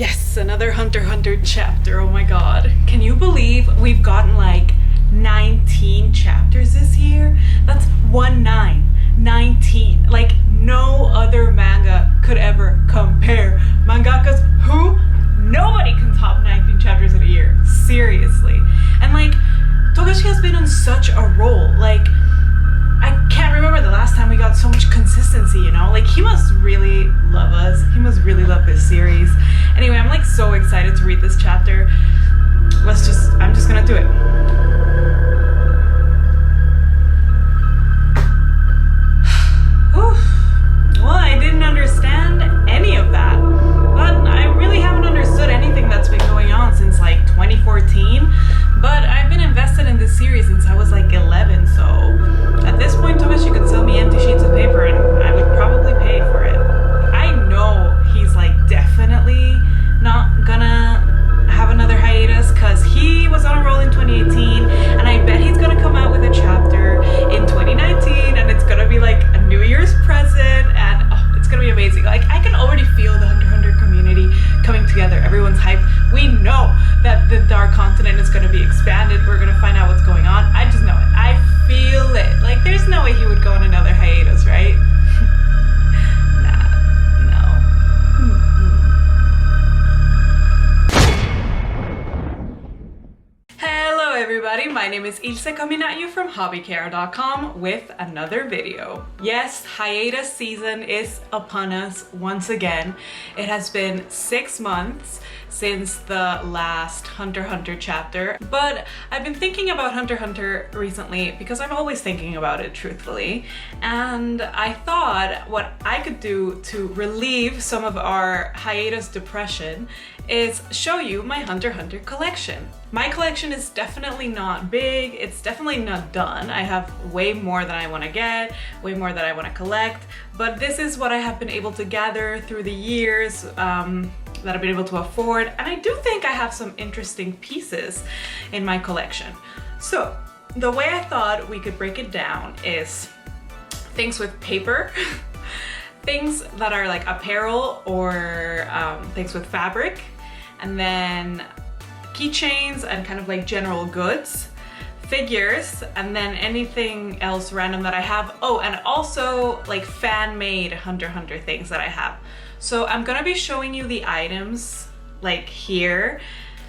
Yes, another Hunter x Hunter chapter. Oh my god. Can you believe we've gotten like 19 chapters this year? That's 19. Like no other manga could ever compare. Mangakas who? Nobody can top 19 chapters in a year. Seriously. And like, Togashi has been on such a roll. Like, I can't remember the last time we got so much consistency, you know? Like, he must really love us. He must really love this series. Anyway, I'm like so excited to read this chapter. I'm just gonna do it. Well, I didn't understand any of that. But I really haven't understood anything that's been going on since like 2014. But I've been invested in this series since I was like 11, so at this point Togashi could sell me empty sheets of paper and I would probably pay for it. I know he's like definitely not gonna have another hiatus because he was on a roll in 2018 and I bet he's gonna come out with a chapter in 2019 and it's gonna be like a New Year's present and it's gonna be amazing. Like, I can already feel the Hunter x Hunter community coming together. Everyone's hyped. We know that the Dark Continent is gonna be expanded. We're gonna find out what's going on. I just know it. I feel it. Like, there's no way he would go on another hiatus, right? Everybody, my name is Ilse coming at you from hobbykr.com with another video. Yes, hiatus season is upon us once again. It has been 6 months since the last Hunter x Hunter chapter, but I've been thinking about Hunter x Hunter recently because I'm always thinking about it, truthfully, and I thought what I could do to relieve some of our hiatus depression is show you my Hunter x Hunter collection. My collection is definitely not big, it's definitely not done. I have way more than I want to get, way more that I want to collect, but this is what I have been able to gather through the years that I've been able to afford, and I do think I have some interesting pieces in my collection. So the way I thought we could break it down is things with paper, things that are like apparel or things with fabric, and then keychains and kind of like general goods, figures, and then anything else random that I have. Oh, and also like fan-made Hunter x Hunter things that I have. So I'm gonna be showing you the items like here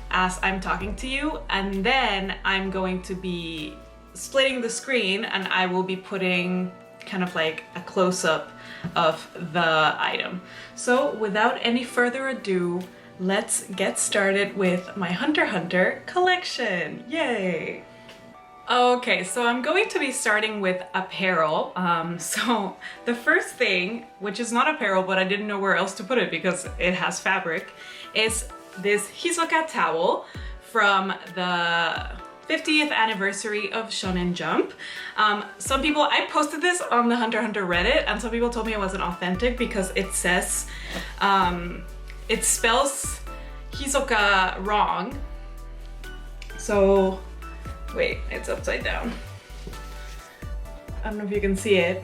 as I'm talking to you, and then I'm going to be splitting the screen and I will be putting kind of like a close-up of the item. So without any further ado, let's get started with my Hunter x Hunter collection. Yay! Okay, so I'm going to be starting with apparel. So the first thing, which is not apparel, but I didn't know where else to put it because it has fabric, is this Hisoka towel from the 50th anniversary of Shonen Jump. Some people, I posted this on the Hunter x Hunter Reddit, and some people told me it wasn't authentic because it says, it spells Hisoka wrong. So, wait, it's upside down. I don't know if you can see it.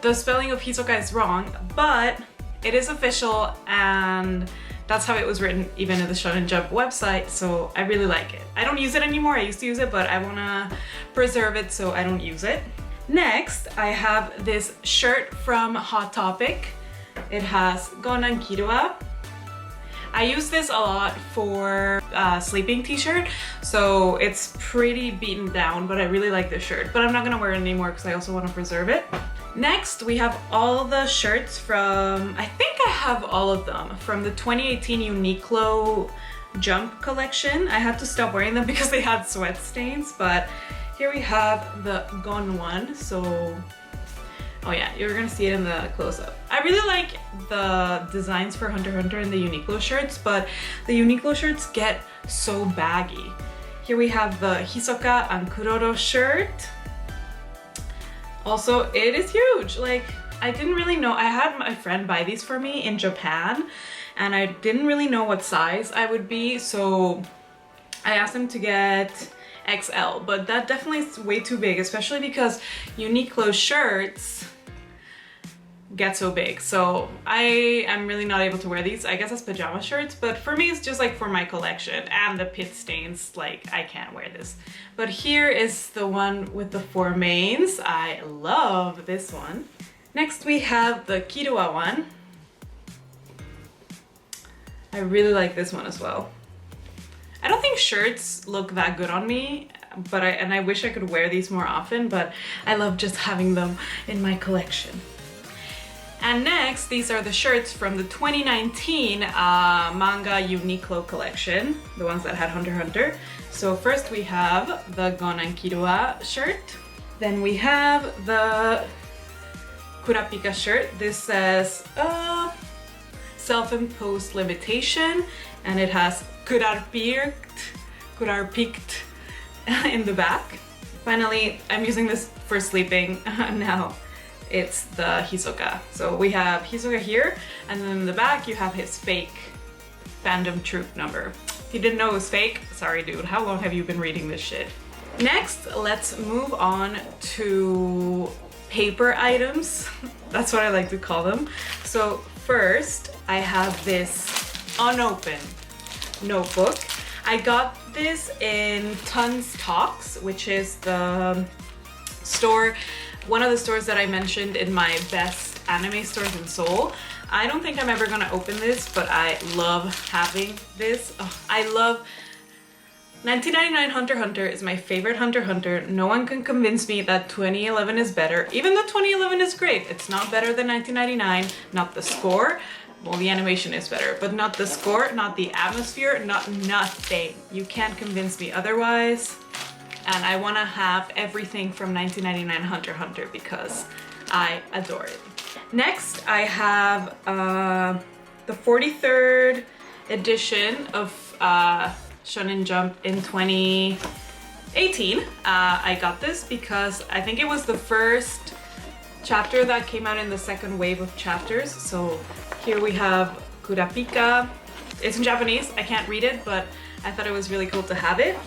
The spelling of Hisoka is wrong, but it is official and that's how it was written even in the Shonen Jump website, so I really like it. I don't use it anymore, I used to use it, but I wanna preserve it so I don't use it. Next, I have this shirt from Hot Topic. It has Gonan Kirua. I use this a lot for sleeping t-shirt, so it's pretty beaten down, but I really like this shirt. But I'm not gonna wear it anymore because I also want to preserve it. Next, we have all the shirts from, I think I have all of them, from the 2018 Uniqlo Jump collection. I had to stop wearing them because they had sweat stains, but here we have the Gon one, so oh yeah, you're gonna see it in the close-up. I really like the designs for Hunter x Hunter in the Uniqlo shirts, but the Uniqlo shirts get so baggy. Here we have the Hisoka and Kuroro shirt. Also, it is huge. Like, I didn't really know, I had my friend buy these for me in Japan, and I didn't really know what size I would be, so I asked him to get XL, but that definitely is way too big, especially because Uniqlo shirts get so big. So I am really not able to wear these, I guess, as pajama shirts, but for me it's just like for my collection, and the pit stains, like I can't wear this. But here is the one with the 4 mains. I love this one. Next we have the Kirua one. I really like this one as well. I don't think shirts look that good on me, but I wish I could wear these more often, but I love just having them in my collection. And next, these are the shirts from the 2019 manga Uniqlo collection, the ones that had Hunter x Hunter. So first we have the Gonan Kirua shirt. Then we have the Kurapika shirt. This says self-imposed limitation, and it has kurarpikt in the back. Finally, I'm using this for sleeping now. It's the Hisoka. So we have Hisoka here, and then in the back you have his fake fandom troop number. If you didn't know it was fake, sorry dude, how long have you been reading this shit? Next, let's move on to paper items. That's what I like to call them. So first, I have this unopened notebook. I got this in Tons Talks, which is the store, one of the stores that I mentioned in my best anime stores in Seoul. I don't think I'm ever gonna open this, but I love having this. Oh, I love 1999 Hunter x Hunter is my favorite Hunter x Hunter. No one can convince me that 2011 is better, even though 2011 is great. It's not better than 1999, not the score. Well, the animation is better, but not the score, not the atmosphere, not nothing. You can't convince me otherwise. And I want to have everything from 1999 Hunter x Hunter because I adore it. Next, I have the 43rd edition of Shonen Jump in 2018. I got this because I think it was the first chapter that came out in the second wave of chapters. So here we have Kurapika. It's in Japanese, I can't read it, but I thought it was really cool to have it.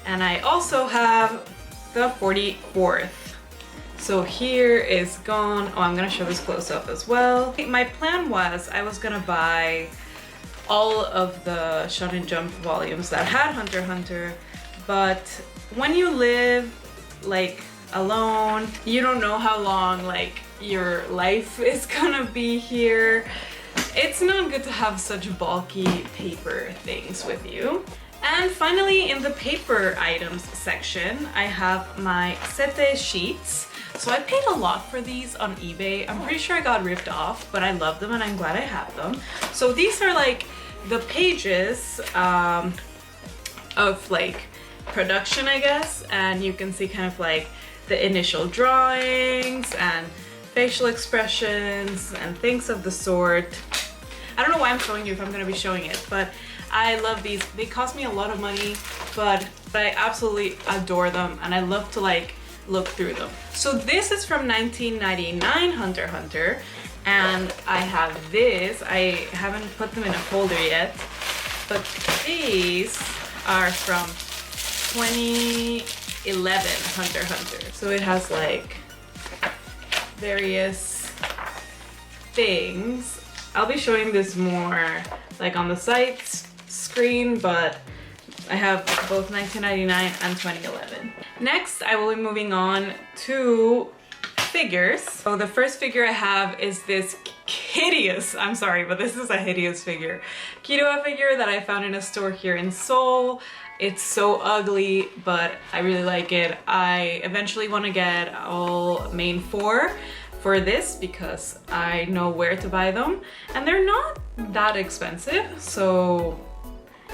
And I also have the 44th. So here is gone. Oh, I'm gonna show this close up as well. My plan was I was gonna buy all of the Shonen Jump volumes that had Hunter x Hunter, but when you live like alone, you don't know how long like your life is gonna be here. It's not good to have such bulky paper things with you. And finally, in the paper items section, I have my Sete sheets. So I paid a lot for these on eBay. I'm pretty sure I got ripped off, but I love them and I'm glad I have them. So these are like the pages of like production, I guess, and you can see kind of like the initial drawings and facial expressions and things of the sort. I don't know why I'm showing you if I'm gonna be showing it, but I love these. They cost me a lot of money, but I absolutely adore them and I love to like look through them. So this is from 1999 Hunter x Hunter, and I have this. I haven't put them in a folder yet, but these are from 2011 Hunter x Hunter. So it has like various things. I'll be showing this more like on the site screen, but I have both 1999 and 2011. Next, I will be moving on to figures. So the first figure I have is this hideous, I'm sorry, but this is a hideous figure. Kirua figure that I found in a store here in Seoul. It's so ugly, but I really like it. I eventually want to get all main 4 for this because I know where to buy them and they're not that expensive, so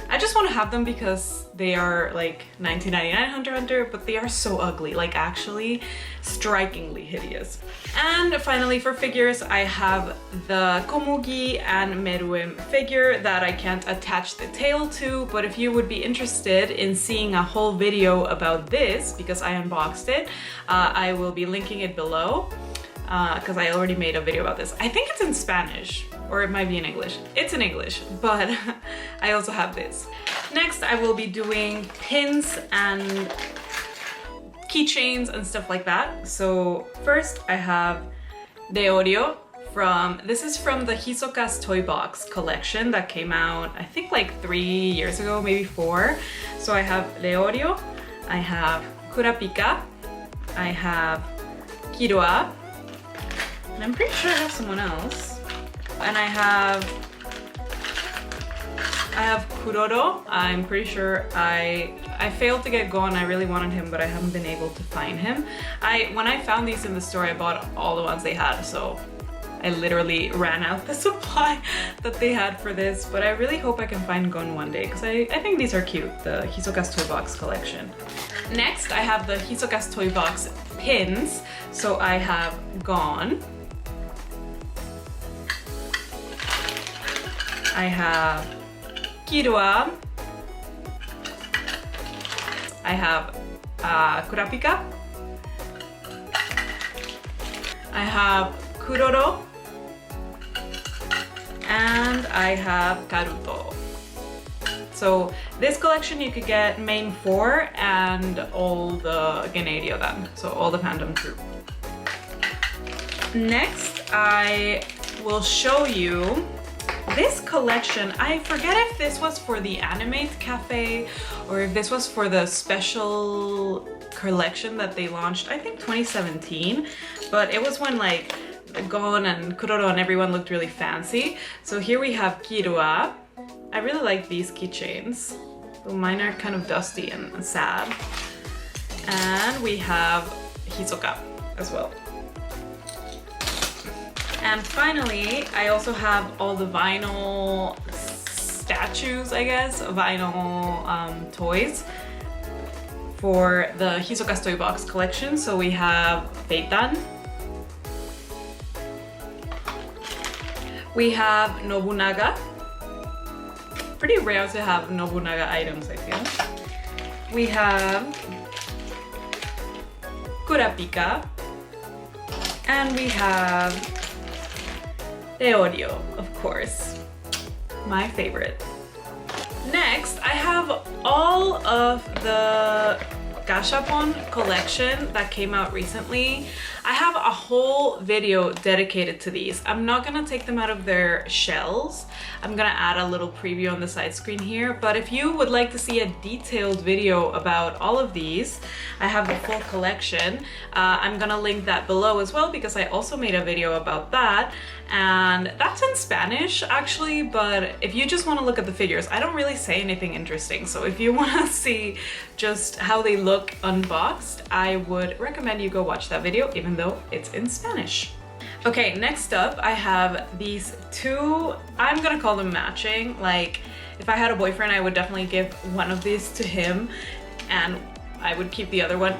I just want to have them because they are like 1999 Hunter x Hunter, but they are so ugly, like actually strikingly hideous. And finally for figures, I have the Komugi and Meruem figure that I can't attach the tail to, but if you would be interested in seeing a whole video about this, because I unboxed it, I will be linking it below. Because I already made a video about this. I think it's in Spanish, or it might be in English. It's in English, but I also have this. Next, I will be doing pins and keychains and stuff like that. So first, I have Deorio this is from the Hisoka's Toy Box collection that came out, I think like 3 years ago, maybe 4. So I have Leorio, I have Kurapika, I have Kirua, and I'm pretty sure I have someone else. And I have Kuroro. I'm pretty sure I failed to get Gon. I really wanted him, but I haven't been able to find him. When I found these in the store, I bought all the ones they had, so I literally ran out the supply that they had for this, but I really hope I can find Gon one day because I think these are cute, the Hisoka's Toy Box collection. Next, I have the Hisoka's Toy Box pins. So I have Gon, I have Kirua, I have Kurapika, I have Kuroro, and I have Karuto. So this collection you could get main 4 and all the Genadio then, so all the fandom troop. Next, I will show you this collection. I forget if this was for the Animate Cafe or if this was for the special collection that they launched, I think 2017, but it was when like Gon and Kuroro and everyone looked really fancy. So here we have Kirua. I really like these keychains. Well, mine are kind of dusty and sad. And we have Hisoka as well. And finally, I also have all the vinyl statues, I guess, vinyl toys for the Hisoka's Toy Box collection. So we have Peitan, we have Nobunaga. Pretty rare to have Nobunaga items, I feel. We have Kurapika, and we have Leorio, of course, my favorite. Next, I have all of the Gashapon collection that came out recently. I have a whole video dedicated to these. I'm not gonna take them out of their shells. I'm gonna add a little preview on the side screen here, but if you would like to see a detailed video about all of these, I have the full collection. I'm gonna link that below as well because I also made a video about that, and that's in Spanish actually, but if you just want to look at the figures, I don't really say anything interesting, so if you want to see just how they look unboxed, I would recommend you go watch that video, even though it's in Spanish. Okay, next up I have these two, I'm gonna call them matching. Like, if I had a boyfriend, I would definitely give one of these to him and I would keep the other one,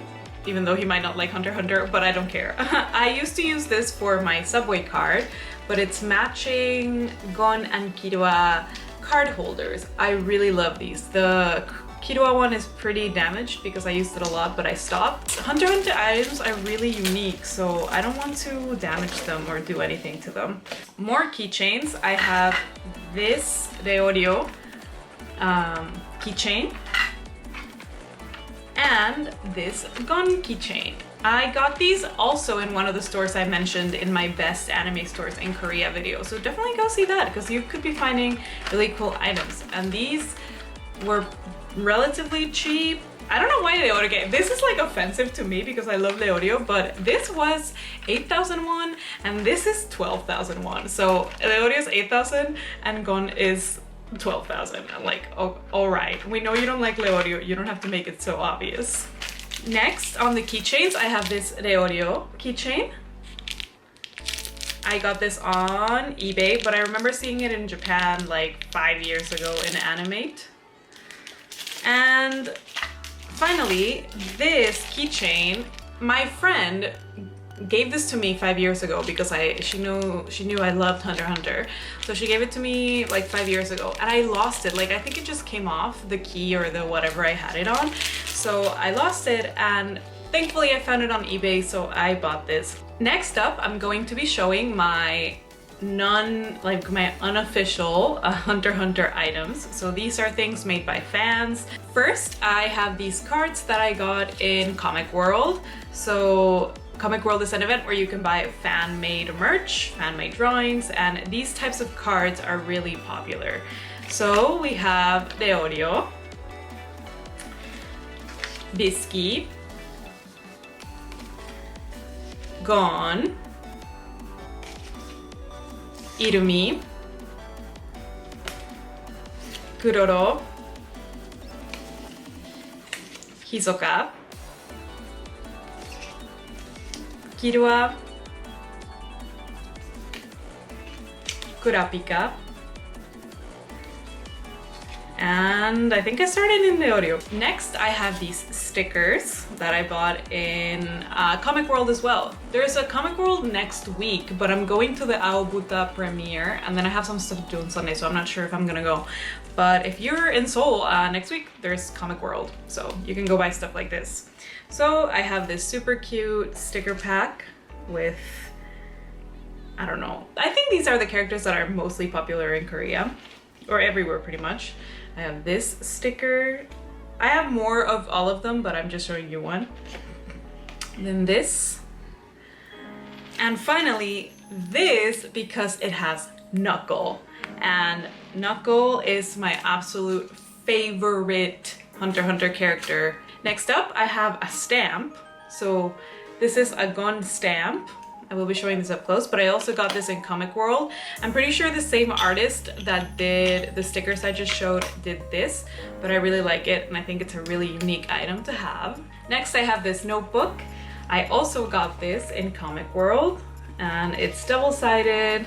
even though he might not like Hunter x Hunter, but I don't care. I used to use this for my Subway card, but it's matching Gon and Kirua card holders. I really love these. The Kirua one is pretty damaged because I used it a lot, but I stopped. Hunter x Hunter items are really unique, so I don't want to damage them or do anything to them. More keychains. I have this Leorio keychain and this Gon keychain. I got these also in one of the stores I mentioned in my best anime stores in Korea video, so definitely go see that because you could be finding really cool items. And these were relatively cheap. I don't know why Leorio gave. This is like offensive to me because I love Leorio, but this was 8,000 won and this is 12,000 won. So Leorio is 8,000 and Gon is 12,000. I'm like, oh, all right. We know you don't like Leorio. You don't have to make it so obvious. Next, on the keychains, I have this Leorio keychain. I got this on eBay, but I remember seeing it in Japan like 5 years ago in Animate. And finally, this keychain, my friend gave this to me 5 years ago because she knew I loved Hunter x Hunter. So she gave it to me like 5 years ago and I lost it. Like, I think it just came off the key or the whatever I had it on. So I lost it and thankfully I found it on eBay, so I bought this. Next up, I'm going to be showing my unofficial Hunter x Hunter items. So these are things made by fans. First, I have these cards that I got in Comic World. So Comic World is an event where you can buy fan-made merch, fan-made drawings, and these types of cards are really popular. So we have Deorio, Bisky, Gon, Irumi, Kuroro, Hisoka, Kirua, Kurapika, and I think I started in the audio. Next, I have these stickers that I bought in Comic World as well. There's a Comic World next week, but I'm going to the Aobuta premiere, and then I have some stuff to do on Sunday, so I'm not sure if I'm gonna go. But if you're in Seoul next week, there's Comic World, so you can go buy stuff like this. So I have this super cute sticker pack with, I don't know, I think these are the characters that are mostly popular in Korea, or everywhere pretty much. I have this sticker. I have more of all of them, but I'm just showing you one. And then this. And finally, this, because it has Knuckle. And Knuckle is my absolute favorite Hunter x Hunter character. Next up, I have a stamp. So this is a Gon stamp. I will be showing this up close, but I also got this in Comic World. I'm pretty sure the same artist that did the stickers I just showed did this, but I really like it and I think it's a really unique item to have. Next, I have this notebook. I also got this in Comic World and it's double-sided,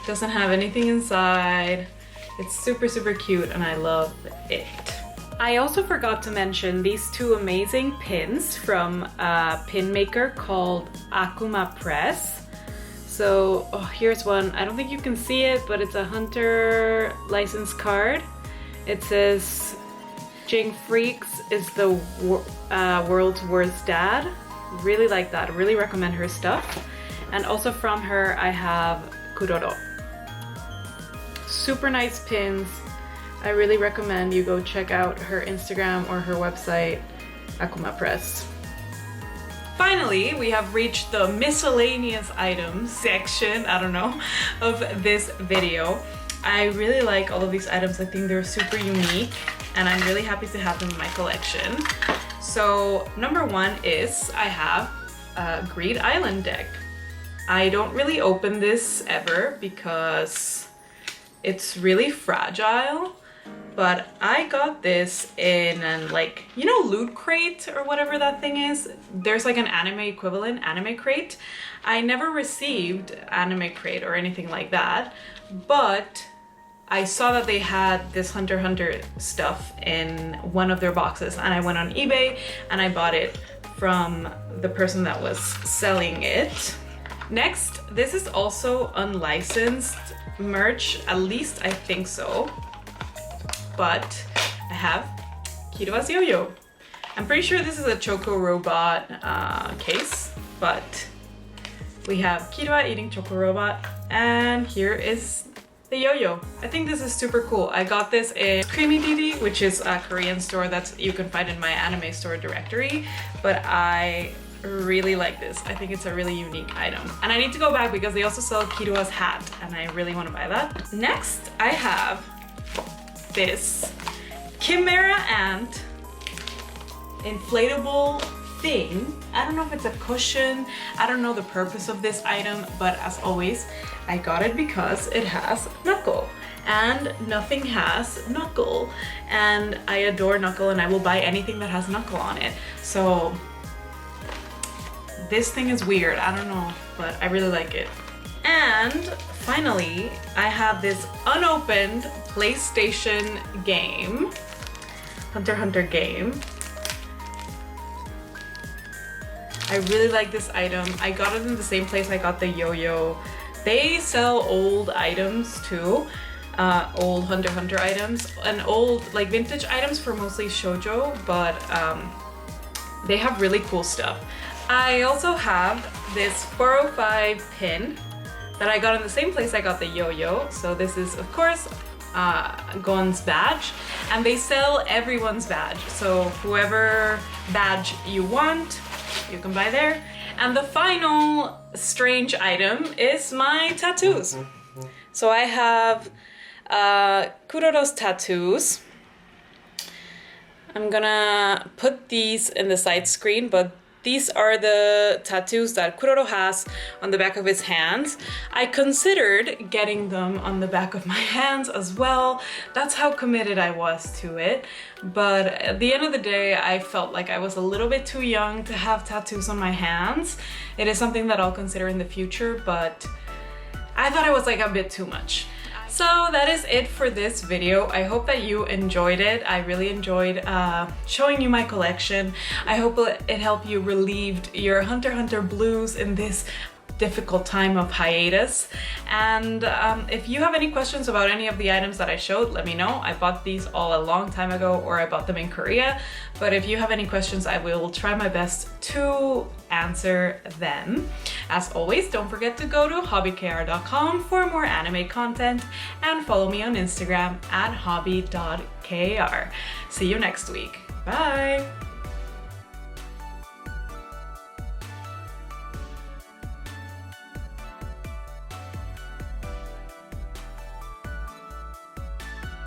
doesn't have anything inside. It's super, super cute and I love it. I also forgot to mention these two amazing pins from a pin maker called Akuma Press. So here's one. I don't think you can see it, but it's a Hunter license card. It says Jing Freaks is the world's worst dad. Really like that. Really recommend her stuff. And also from her I have Kuroro. Super nice pins. I really recommend you go check out her Instagram or her website, Akuma Press. Finally, we have reached the miscellaneous items section, I don't know, of this video. I really like all of these items. I think they're super unique and I'm really happy to have them in my collection. So number one is I have a Greed Island deck. I don't really open this ever because it's really fragile. But I got this in an, like, you know, Loot Crate or whatever that thing is? There's like an anime equivalent, Anime Crate. I never received Anime Crate or anything like that, but I saw that they had this Hunter x Hunter stuff in one of their boxes and I went on eBay and I bought it from the person that was selling it. Next, this is also unlicensed merch, at least I think so. But I have Kirua's yo-yo. I'm pretty sure this is a Choco Robot case, but we have Kirua eating Choco Robot, and here is the yo-yo. I think this is super cool. I got this in Creamy Didi, which is a Korean store that you can find in my anime store directory, but I really like this. I think it's a really unique item. And I need to go back because they also sell Kirua's hat, and I really want to buy that. Next, I have this Chimera Ant inflatable thing. I don't know if it's a cushion. I don't know the purpose of this item, but as always, I got it because it has Knuckle. And nothing has Knuckle. And I adore Knuckle and I will buy anything that has Knuckle on it. So this thing is weird. I don't know, but I really like it. And finally, I have this unopened PlayStation game, Hunter x Hunter game. I really like this item. I got it in the same place I got the yo-yo. They sell old items too, old Hunter x Hunter items, and old like vintage items for mostly shoujo, but they have really cool stuff. I also have this 405 pin that I got in the same place I got the yo-yo. So this is, of course, Gon's badge, and they sell everyone's badge. So whoever badge you want, you can buy there. And the final strange item is my tattoos. So I have Kuroro's tattoos. I'm gonna put these in the side screen, but these are the tattoos that Kuroro has on the back of his hands. I considered getting them on the back of my hands as well. That's how committed I was to it. But at the end of the day, I felt like I was a little bit too young to have tattoos on my hands. It is something that I'll consider in the future, but I thought it was like a bit too much. So that is it for this video. I hope that you enjoyed it. I really enjoyed showing you my collection. I hope it helped you relieve your Hunter x Hunter blues in this difficult time of hiatus. And if you have any questions about any of the items that I showed, let me know. I bought these all a long time ago, or I bought them in Korea. But if you have any questions, I will try my best to answer them. As always, don't forget to go to hobbykr.com for more anime content and follow me on Instagram at hobby.kr. See you next week. Bye!